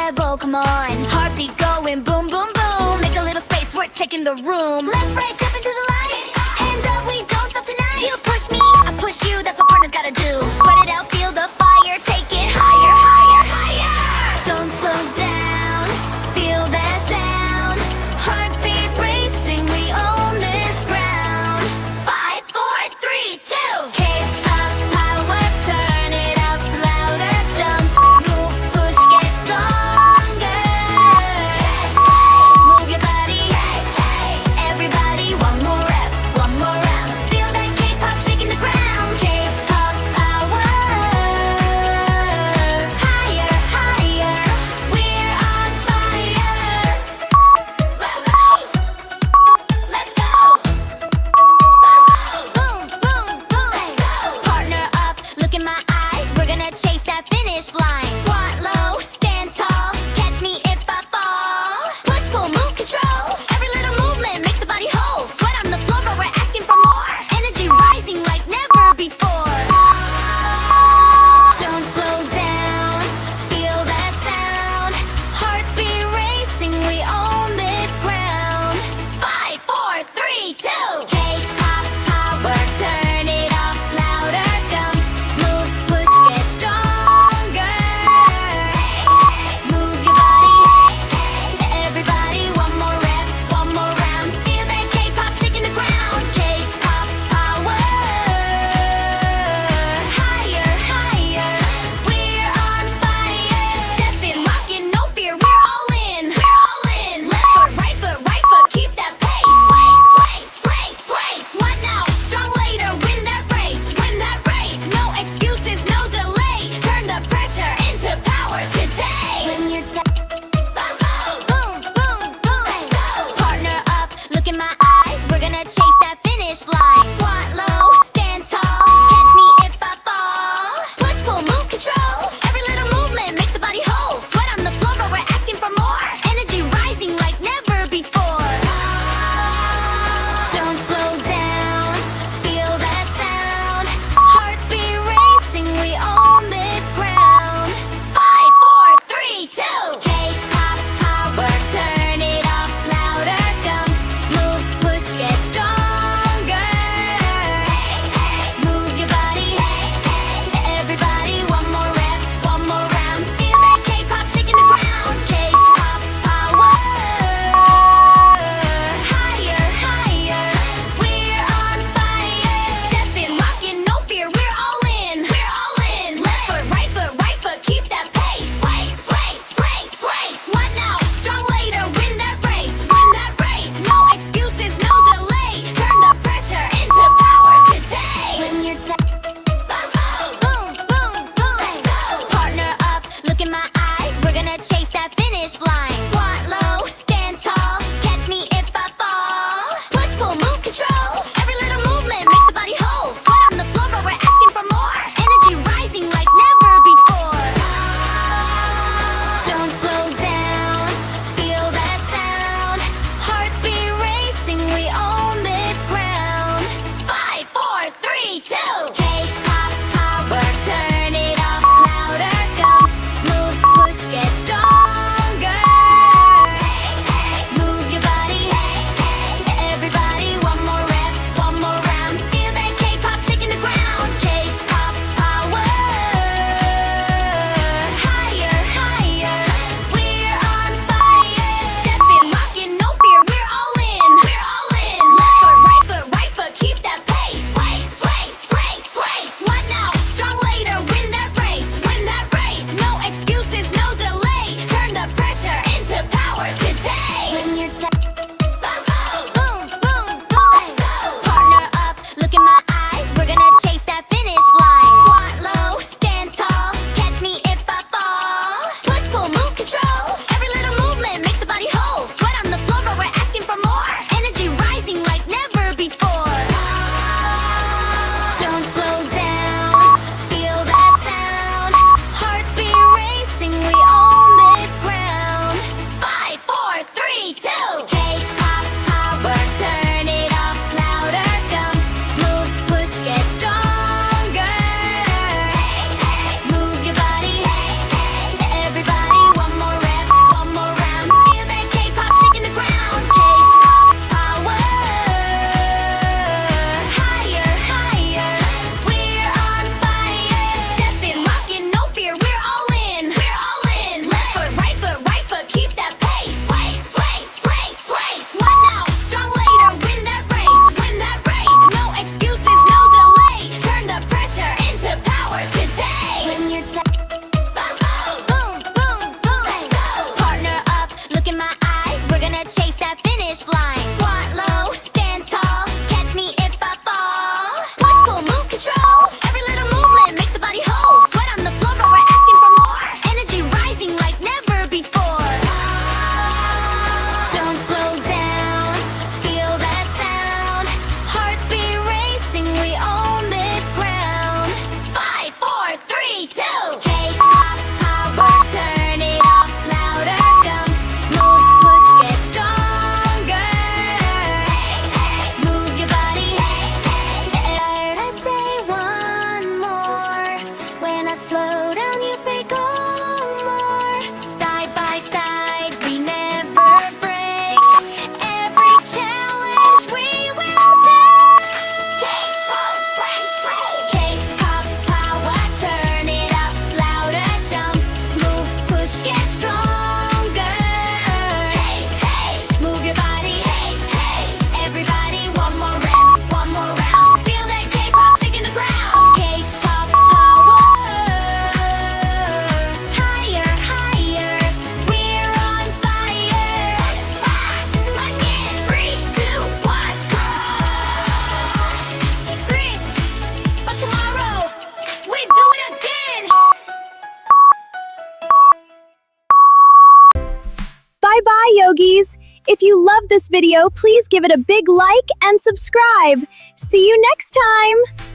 rebel, come on. Heartbeat going boom, boom, boom. Make a little space, we're taking the room. Left, right, step into the light. Hands up, we don't stop tonight. You push me, I push you, that's what partners gotta do. Sweat it out, feel the fire, take it higher, higher, higher. Don't slow down, feel that sound. Heartbeat racing, we own this ground. 5, 4, 3, 2. K-pop power, turn it up louder. Jump, move, push, get stronger. Move your body, everybody. One more rep, one more round. Feel that K-pop shaking the ground. K-pop power, higher, higher. We're Bye-bye, yogis! If you love this video, please give it a big like and subscribe. See you next time!